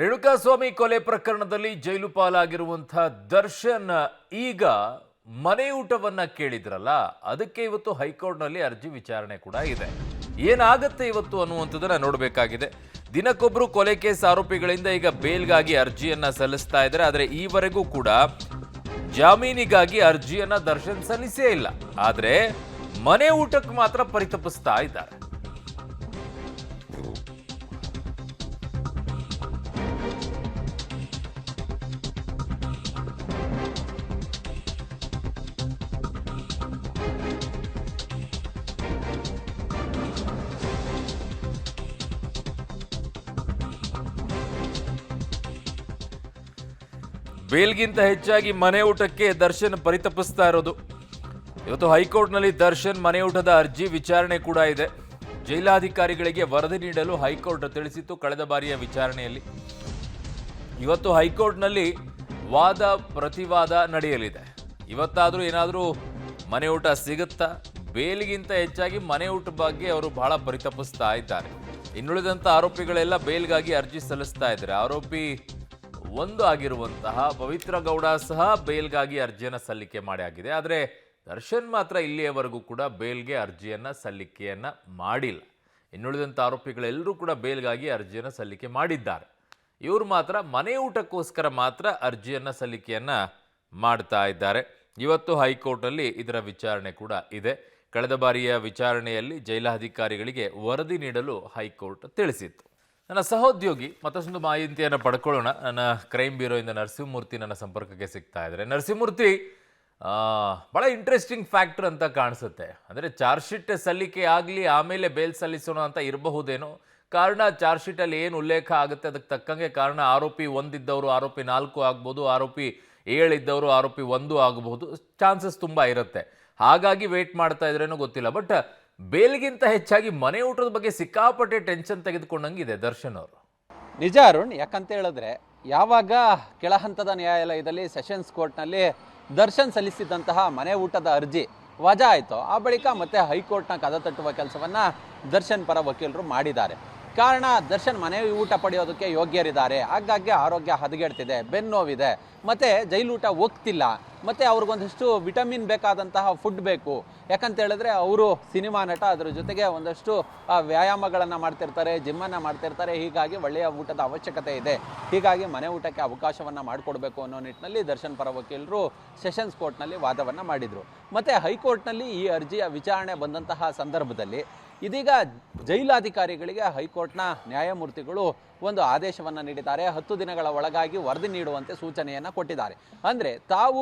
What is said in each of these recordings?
ರೇಣುಕಾಸ್ವಾಮಿ ಕೊಲೆ ಪ್ರಕರಣದಲ್ಲಿ ಜೈಲು ಪಾಲಾಗಿರುವಂತಹ ದರ್ಶನ್ ಈಗ ಮನೆ ಊಟವನ್ನ ಕೇಳಿದ್ರಲ್ಲ, ಅದಕ್ಕೆ ಇವತ್ತು ಹೈಕೋರ್ಟ್ನಲ್ಲಿ ಅರ್ಜಿ ವಿಚಾರಣೆ ಕೂಡ ಇದೆ. ಏನಾಗುತ್ತೆ ಇವತ್ತು ಅನ್ನುವಂಥದ್ದನ್ನ ನೋಡಬೇಕಾಗಿದೆ. ದಿನಕ್ಕೊಬ್ರು ಕೊಲೆ ಕೇಸ್ ಆರೋಪಿಗಳಿಂದ ಈಗ ಬೇಲ್ಗಾಗಿ ಅರ್ಜಿಯನ್ನ ಸಲ್ಲಿಸ್ತಾ ಇದ್ದಾರೆ. ಆದರೆ ಈವರೆಗೂ ಕೂಡ ಜಾಮೀನಿಗಾಗಿ ಅರ್ಜಿಯನ್ನ ದರ್ಶನ್ ಸಲ್ಲಿಸೇ ಇಲ್ಲ. ಆದರೆ ಮನೆ ಊಟಕ್ಕೆ ಮಾತ್ರ ಪರಿತಪಿಸ್ತಾ ಇದ್ದಾರೆ. ಬೇಲ್ಗಿಂತ ಹೆಚ್ಚಾಗಿ ಮನೆ ಊಟಕ್ಕೆ ದರ್ಶನ್ ಪರಿತಪಿಸ್ತಾ ಇರೋದು. ಇವತ್ತು ಹೈಕೋರ್ಟ್ನಲ್ಲಿ ದರ್ಶನ್ ಮನೆ ಊಟದ ಅರ್ಜಿ ವಿಚಾರಣೆ ಕೂಡ ಇದೆ. ಜೈಲಾಧಿಕಾರಿಗಳಿಗೆ ವರದಿ ನೀಡಲು ಹೈಕೋರ್ಟ್ ತಿಳಿಸಿತ್ತು ಕಳೆದ ಬಾರಿಯ ವಿಚಾರಣೆಯಲ್ಲಿ. ಇವತ್ತು ಹೈಕೋರ್ಟ್ನಲ್ಲಿ ವಾದ ಪ್ರತಿವಾದ ನಡೆಯಲಿದೆ. ಇವತ್ತಾದರೂ ಏನಾದರೂ ಮನೆ ಊಟ ಸಿಗುತ್ತಾ? ಬೇಲ್ಗಿಂತ ಹೆಚ್ಚಾಗಿ ಮನೆ ಊಟ ಬಗ್ಗೆ ಅವರು ಬಹಳ ಪರಿತಪಿಸ್ತಾ ಇದ್ದಾರೆ. ಇನ್ನುಳಿದಂಥ ಆರೋಪಿಗಳೆಲ್ಲ ಬೇಲ್ಗಾಗಿ ಅರ್ಜಿ ಸಲ್ಲಿಸ್ತಾ ಇದ್ದಾರೆ. ಆರೋಪಿ ಒಂದು ಆಗಿರುವಂತಹ ಪವಿತ್ರ ಗೌಡ ಸಹ ಬೇಲ್ಗಾಗಿ ಅರ್ಜಿಯನ್ನು ಸಲ್ಲಿಕೆ ಮಾಡಿ. ಆದರೆ ದರ್ಶನ್ ಮಾತ್ರ ಇಲ್ಲಿಯವರೆಗೂ ಕೂಡ ಬೇಲ್ಗೆ ಅರ್ಜಿಯನ್ನು ಸಲ್ಲಿಕೆಯನ್ನು ಮಾಡಿಲ್ಲ. ಇನ್ನುಳಿದಂಥ ಆರೋಪಿಗಳೆಲ್ಲರೂ ಕೂಡ ಬೇಲ್ಗಾಗಿ ಅರ್ಜಿಯನ್ನು ಸಲ್ಲಿಕೆ ಮಾಡಿದ್ದಾರೆ. ಇವರು ಮಾತ್ರ ಮನೆ ಊಟಕ್ಕೋಸ್ಕರ ಮಾತ್ರ ಅರ್ಜಿಯನ್ನು ಸಲ್ಲಿಕೆಯನ್ನು ಮಾಡ್ತಾ ಇದ್ದಾರೆ. ಇವತ್ತು ಹೈಕೋರ್ಟಲ್ಲಿ ಇದರ ವಿಚಾರಣೆ ಕೂಡ ಇದೆ. ಕಳೆದ ಬಾರಿಯ ವಿಚಾರಣೆಯಲ್ಲಿ ಜೈಲಾಧಿಕಾರಿಗಳಿಗೆ ವರದಿ ನೀಡಲು ಹೈಕೋರ್ಟ್ ತಿಳಿಸಿತ್ತು. ನನ್ನ ಸಹೋದ್ಯೋಗಿ ಮತ್ತೊಂದು ಮಾಹಿತಿಯನ್ನು ಪಡ್ಕೊಳ್ಳೋಣ. ನನ್ನ ಕ್ರೈಮ್ ಬ್ಯೂರೋಯಿಂದ ನರಸಿಂಹಮೂರ್ತಿ ನನ್ನ ಸಂಪರ್ಕಕ್ಕೆ ಸಿಗ್ತಾ ಇದ್ದಾರೆ. ನರಸಿಂಹಮೂರ್ತಿ, ಭಾಳ ಇಂಟ್ರೆಸ್ಟಿಂಗ್ ಫ್ಯಾಕ್ಟರ್ ಅಂತ ಕಾಣಿಸುತ್ತೆ. ಅಂದರೆ ಚಾರ್ಜ್ ಶೀಟ್ ಸಲ್ಲಿಕೆ ಆಗಲಿ, ಆಮೇಲೆ ಬೇಲ್ ಸಲ್ಲಿಸೋಣ ಅಂತ ಇರಬಹುದೇನೋ. ಕಾರಣ ಚಾರ್ಜ್ ಶೀಟಲ್ಲಿ ಏನು ಉಲ್ಲೇಖ ಆಗುತ್ತೆ ಅದಕ್ಕೆ ತಕ್ಕಂಗೆ ಕಾರಣ ಆರೋಪಿ 1 ಇದ್ದವರು ಆರೋಪಿ 4 ಆಗ್ಬೋದು, ಆರೋಪಿ 7 ಇದ್ದವರು ಆರೋಪಿ 1 ಆಗಬಹುದು. ಚಾನ್ಸಸ್ ತುಂಬ ಇರುತ್ತೆ. ಹಾಗಾಗಿ ವೇಟ್ ಮಾಡ್ತಾ ಇದ್ರೇನೋ ಗೊತ್ತಿಲ್ಲ. ಬಟ್ ಬೇಲ್ಗಿಂತ ಹೆಚ್ಚಾಗಿ ಮನೆ ಊಟದ ಬಗ್ಗೆ ಸಿಕ್ಕಾಪಟ್ಟೆ ಟೆನ್ಷನ್ ತೆಗೆದುಕೊಂಡಂಗಿದೆ ದರ್ಶನ್ ಅವರು. ನಿಜ ಅರುಣ್, ಯಾಕಂತ ಹೇಳಿದ್ರೆ ಯಾವಾಗ ಕೆಳಹಂತದ ನ್ಯಾಯಾಲಯದಲ್ಲಿ ಸೆಷನ್ಸ್ ಕೋರ್ಟ್ನಲ್ಲಿ ದರ್ಶನ್ ಸಲ್ಲಿಸಿದಂತಹ ಮನೆ ಊಟದ ಅರ್ಜಿ ವಜಾ ಆಯಿತು, ಆ ಬಳಿಕ ಮತ್ತೆ ಹೈಕೋರ್ಟ್ನ ಕದ ತಟ್ಟುವ ಕೆಲಸವನ್ನ ದರ್ಶನ್ ಪರ ವಕೀಲರು ಮಾಡಿದ್ದಾರೆ. ಕಾರಣ ದರ್ಶನ್ ಮನೆ ಊಟ ಪಡೆಯೋದಕ್ಕೆ ಯೋಗ್ಯರಿದ್ದಾರೆ, ಹಾಗಾಗಿ ಆರೋಗ್ಯ ಹದಗೆಡ್ತಿದೆ, ಬೆನ್ನೋವಿದೆ, ಮತ್ತು ಜೈಲೂಟ ಹೋಗ್ತಿಲ್ಲ, ಮತ್ತು ಅವ್ರಿಗೊಂದಷ್ಟು ವಿಟಮಿನ್ ಬೇಕಾದಂತಹ ಫುಡ್ ಬೇಕು. ಯಾಕಂತ ಹೇಳಿದ್ರೆ ಅವರು ಸಿನಿಮಾ ನಟ, ಅದರ ಜೊತೆಗೆ ಒಂದಷ್ಟು ವ್ಯಾಯಾಮಗಳನ್ನು ಮಾಡ್ತಿರ್ತಾರೆ, ಜಿಮ್ಮನ್ನು ಮಾಡ್ತಿರ್ತಾರೆ. ಹೀಗಾಗಿ ಒಳ್ಳೆಯ ಊಟದ ಅವಶ್ಯಕತೆ ಇದೆ. ಹೀಗಾಗಿ ಮನೆ ಊಟಕ್ಕೆ ಅವಕಾಶವನ್ನು ಮಾಡಿಕೊಡ್ಬೇಕು ಅನ್ನೋ ನಿಟ್ಟಿನಲ್ಲಿ ದರ್ಶನ್ ಪರ ವಕೀಲರು ಸೆಷನ್ಸ್ ಕೋರ್ಟ್ನಲ್ಲಿ ವಾದವನ್ನು ಮಾಡಿದರು. ಮತ್ತು ಹೈಕೋರ್ಟ್ನಲ್ಲಿ ಈ ಅರ್ಜಿಯ ವಿಚಾರಣೆ ಬಂದಂತಹ ಸಂದರ್ಭದಲ್ಲಿ ಇದೀಗ ಜೈಲಾಧಿಕಾರಿಗಳಿಗೆ ಹೈಕೋರ್ಟ್ನ ನ್ಯಾಯಮೂರ್ತಿಗಳು ಒಂದು ಆದೇಶವನ್ನು ನೀಡಿದ್ದಾರೆ. 10 ದಿನಗಳ ಒಳಗಾಗಿ ವರದಿ ನೀಡುವಂತೆ ಸೂಚನೆಯನ್ನು ಕೊಟ್ಟಿದ್ದಾರೆ. ಅಂದರೆ ತಾವು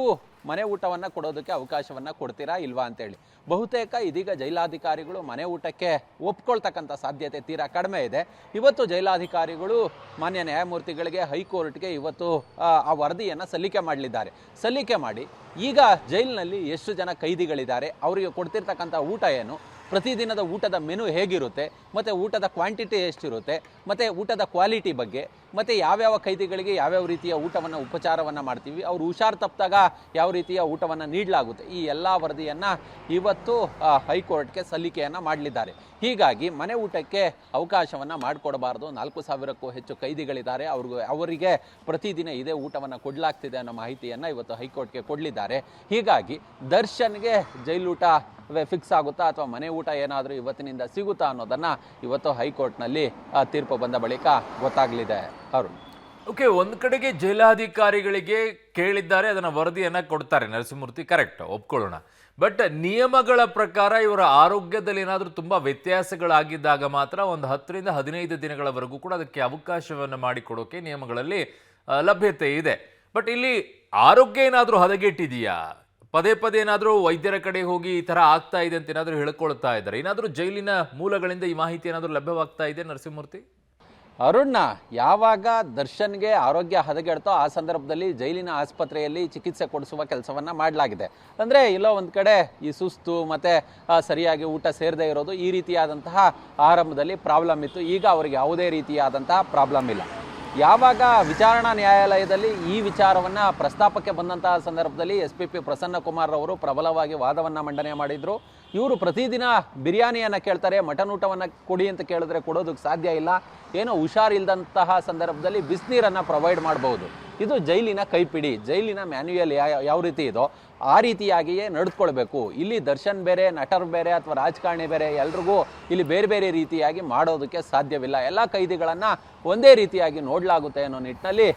ಮನೆ ಊಟವನ್ನು ಕೊಡೋದಕ್ಕೆ ಅವಕಾಶವನ್ನು ಕೊಡ್ತೀರಾ ಇಲ್ವಾ ಅಂತೇಳಿ. ಬಹುತೇಕ ಇದೀಗ ಜೈಲಾಧಿಕಾರಿಗಳು ಮನೆ ಊಟಕ್ಕೆ ಒಪ್ಕೊಳ್ತಕ್ಕಂಥ ಸಾಧ್ಯತೆ ತೀರಾ ಕಡಿಮೆ ಇದೆ. ಇವತ್ತು ಜೈಲಾಧಿಕಾರಿಗಳು ಮಾನ್ಯ ನ್ಯಾಯಮೂರ್ತಿಗಳಿಗೆ ಹೈಕೋರ್ಟ್ಗೆ ಇವತ್ತು ಆ ವರದಿಯನ್ನು ಸಲ್ಲಿಕೆ ಮಾಡಲಿದ್ದಾರೆ. ಸಲ್ಲಿಕೆ ಮಾಡಿ ಈಗ ಜೈಲಿನಲ್ಲಿ ಎಷ್ಟು ಜನ ಕೈದಿಗಳಿದ್ದಾರೆ, ಅವರಿಗೆ ಕೊಡ್ತಿರ್ತಕ್ಕಂಥ ಊಟ ಏನು, ಪ್ರತಿದಿನದ ಊಟದ ಮೆನು ಹೇಗಿರುತ್ತೆ, ಮತ್ತು ಊಟದ ಕ್ವಾಂಟಿಟಿ ಎಷ್ಟಿರುತ್ತೆ, ಮತ್ತು ಊಟದ ಕ್ವಾಲಿಟಿ ಬಗ್ಗೆ, ಮತ್ತು ಯಾವ್ಯಾವ ಕೈದಿಗಳಿಗೆ ಯಾವ್ಯಾವ ರೀತಿಯ ಊಟವನ್ನು ಉಪಚಾರವನ್ನು ಮಾಡ್ತೀವಿ, ಅವರು ಹುಷಾರು ತಪ್ಪಿದಾಗ ಯಾವ ರೀತಿಯ ಊಟವನ್ನು ನೀಡಲಾಗುತ್ತೆ, ಈ ಎಲ್ಲ ವರದಿಯನ್ನು ಇವತ್ತು ಹೈಕೋರ್ಟ್ಗೆ ಸಲ್ಲಿಕೆಯನ್ನು ಮಾಡಲಿದ್ದಾರೆ. ಹೀಗಾಗಿ ಮನೆ ಊಟಕ್ಕೆ ಅವಕಾಶವನ್ನು ಮಾಡಿಕೊಡಬಾರ್ದು. 4,000ಕ್ಕೂ ಹೆಚ್ಚು ಕೈದಿಗಳಿದ್ದಾರೆ, ಅವರಿಗೆ ಪ್ರತಿದಿನ ಇದೇ ಊಟವನ್ನು ಕೊಡಲಾಗ್ತಿದೆ ಅನ್ನೋ ಮಾಹಿತಿಯನ್ನು ಇವತ್ತು ಹೈಕೋರ್ಟ್ಗೆ ಕೊಡಲಿದ್ದಾರೆ. ಹೀಗಾಗಿ ದರ್ಶನ್ಗೆ ಜೈಲೂಟ ಫಿಕ್ಸ್ ಆಗುತ್ತಾ ಅಥವಾ ಮನೆ ಊಟ ಏನಾದರೂ ಇವತ್ತಿನಿಂದ ಸಿಗುತ್ತಾ ಅನ್ನೋದನ್ನು ಇವತ್ತು ಹೈಕೋರ್ಟ್ನಲ್ಲಿ ತೀರ್ಪು ಬಂದ ಬಳಿಕ ಗೊತ್ತಾಗಲಿದೆ. ಅರುಣ್, ಓಕೆ, ಒಂದು ಕಡೆಗೆ ಜೈಲಾಧಿಕಾರಿಗಳಿಗೆ ಕೇಳಿದ್ದಾರೆ, ಅದನ್ನು ವರದಿಯನ್ನು ಕೊಡ್ತಾರೆ ನರಸಿಂಹಮೂರ್ತಿ, ಕರೆಕ್ಟ್, ಒಪ್ಕೊಳ್ಳೋಣ. ಬಟ್ ನಿಯಮಗಳ ಪ್ರಕಾರ ಇವರ ಆರೋಗ್ಯದಲ್ಲಿ ಏನಾದರೂ ತುಂಬ ವ್ಯತ್ಯಾಸಗಳಾಗಿದ್ದಾಗ ಮಾತ್ರ ಒಂದು 10 ರಿಂದ 15 ದಿನಗಳವರೆಗೂ ಕೂಡ ಅದಕ್ಕೆ ಅವಕಾಶವನ್ನು ಮಾಡಿಕೊಡೋಕೆ ನಿಯಮಗಳಲ್ಲಿ ಲಭ್ಯತೆ ಇದೆ. ಬಟ್ ಇಲ್ಲಿ ಆರೋಗ್ಯ ಏನಾದರೂ ಹದಗೆಟ್ಟಿದೆಯಾ? ಪದೇ ಪದೇ ಏನಾದರೂ ವೈದ್ಯರ ಕಡೆ ಹೋಗಿ ಈ ಥರ ಆಗ್ತಾ ಇದೆ ಅಂತ ಏನಾದರೂ ಹೇಳ್ಕೊಳ್ತಾ ಇದ್ದಾರೆ? ಏನಾದರೂ ಜೈಲಿನ ಮೂಲಗಳಿಂದ ಈ ಮಾಹಿತಿ ಏನಾದರೂ ಲಭ್ಯವಾಗ್ತಾ ಇದೆ ನರಸಿಂಹಮೂರ್ತಿ? ಅರುಣ್ಣ, ಯಾವಾಗ ದರ್ಶನ್ಗೆ ಆರೋಗ್ಯ ಹದಗೆಡ್ತೋ ಆ ಸಂದರ್ಭದಲ್ಲಿ ಜೈಲಿನ ಆಸ್ಪತ್ರೆಯಲ್ಲಿ ಚಿಕಿತ್ಸೆ ಕೊಡಿಸುವ ಕೆಲಸವನ್ನು ಮಾಡಲಾಗಿದೆ. ಅಂದರೆ ಎಲ್ಲೋ ಒಂದು ಕಡೆ ಈ ಸುಸ್ತು ಮತ್ತು ಸರಿಯಾಗಿ ಊಟ ಸೇರದೇ ಇರೋದು, ಈ ರೀತಿಯಾದಂತಹ ಆರಂಭದಲ್ಲಿ ಪ್ರಾಬ್ಲಮ್ ಇತ್ತು. ಈಗ ಅವರಿಗೆ ಯಾವುದೇ ರೀತಿಯಾದಂತಹ ಪ್ರಾಬ್ಲಮ್ ಇಲ್ಲ. ಯಾವಾಗ ವಿಚಾರಣಾ ನ್ಯಾಯಾಲಯದಲ್ಲಿ ಈ ವಿಚಾರವನ್ನು ಪ್ರಸ್ತಾಪಕ್ಕೆ ಬಂದಂತಹ ಸಂದರ್ಭದಲ್ಲಿ SPP ಪ್ರಸನ್ನ ಕುಮಾರ್ ಅವರು ಪ್ರಬಲವಾಗಿ ವಾದವನ್ನು ಮಂಡನೆ ಮಾಡಿದರು. ಇವರು ಪ್ರತಿದಿನ ಬಿರಿಯಾನಿಯನ್ನು ಕೇಳ್ತಾರೆ, ಮಟನ್ ಊಟವನ್ನು ಕೊಡಿ ಅಂತ ಕೇಳಿದ್ರೆ ಕೊಡೋದಕ್ಕೆ ಸಾಧ್ಯ ಇಲ್ಲ. ಏನೋ ಹುಷಾರಿಲ್ಲದಂತಹ ಸಂದರ್ಭದಲ್ಲಿ ಬಿಸಿನೀರನ್ನು ಪ್ರೊವೈಡ್ ಮಾಡಬಹುದು. ಇದು ಜೈಲಿನ ಕೈಪಿಡಿ, ಜೈಲಿನ ಮ್ಯಾನ್ಯುಯಲ್ ಯಾವ ರೀತಿ ಇದೋ ಆ ರೀತಿಯಾಗಿಯೇ ನಡೆದುಕೊಳ್ಬೇಕು. ಇಲ್ಲಿ ದರ್ಶನ್ ಬೇರೆ, ನಟರು ಬೇರೆ ಅಥವಾ ರಾಜಕಾರಣಿ ಬೇರೆ, ಎಲ್ರಿಗೂ ಇಲ್ಲಿ ಬೇರೆ ಬೇರೆ ರೀತಿಯಾಗಿ ಮಾಡೋದಕ್ಕೆ ಸಾಧ್ಯವಿಲ್ಲ. ಎಲ್ಲ ಕೈದಿಗಳನ್ನು ಒಂದೇ ರೀತಿಯಾಗಿ ನೋಡಲಾಗುತ್ತೆ ಅನ್ನೋ ನಿಟ್ಟಿನಲ್ಲಿ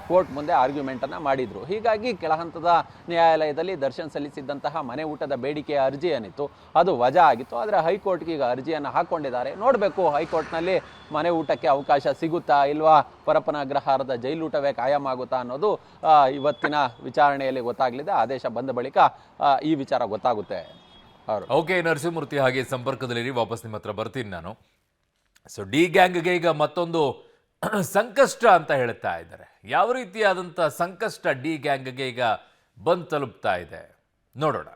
ಕೋರ್ಟ್ ಮುಂದೆ ಆರ್ಗ್ಯುಮೆಂಟನ್ನು ಮಾಡಿದರು. ಹೀಗಾಗಿ ಕೆಳಹಂತದ ನ್ಯಾಯಾಲಯದಲ್ಲಿ ದರ್ಶನ್ ಸಲ್ಲಿಸಿದ್ದಂತಹ ಮನೆ ಊಟದ ಬೇಡಿಕೆಯ ಅರ್ಜಿ ಏನಿತ್ತು ಅದು ವಜಾ ಆಗಿತ್ತು. ಆದರೆ ಹೈಕೋರ್ಟ್ಗೆ ಈಗ ಅರ್ಜಿಯನ್ನು ಹಾಕ್ಕೊಂಡಿದ್ದಾರೆ. ನೋಡಬೇಕು ಹೈಕೋರ್ಟ್ನಲ್ಲಿ ಮನೆ ಊಟಕ್ಕೆ ಅವಕಾಶ ಸಿಗುತ್ತಾ ಇಲ್ವಾ, ಪರಪ್ಪನ ಅಗ್ರಹಾರದ ಜೈಲೂಟವೇ ಕಾಯಂ ಆಗುತ್ತಾ ಅನ್ನೋದು ಇವತ್ತಿನ ವಿಚಾರಣೆಯಲ್ಲಿ ಗೊತ್ತಾಗಲಿದೆ. ಆದೇಶ ಬಂದ ಬಳಿಕ ಈ ವಿಚಾರ ಗೊತ್ತಾಗುತ್ತೆ. ಓಕೆ ನರಸಿಂಹಮೂರ್ತಿ, ಹಾಗೆ ಸಂಪರ್ಕದಲ್ಲಿ ವಾಪಸ್ ನಿಮ್ಮ ಹತ್ರ ಬರ್ತೀನಿ ನಾನು. ಸೊ ಡಿ ಗ್ಯಾಂಗ್ಗೆ ಈಗ ಮತ್ತೊಂದು ಸಂಕಷ್ಟ ಅಂತ ಹೇಳ್ತಾ ಇದ್ದಾರೆ. ಯಾವ ರೀತಿಯಾದಂಥ ಸಂಕಷ್ಟ ಡಿ ಗ್ಯಾಂಗ್ಗೆ ಈಗ ಬಂದು ತಲುಪ್ತಾ ಇದೆ ನೋಡೋಣ.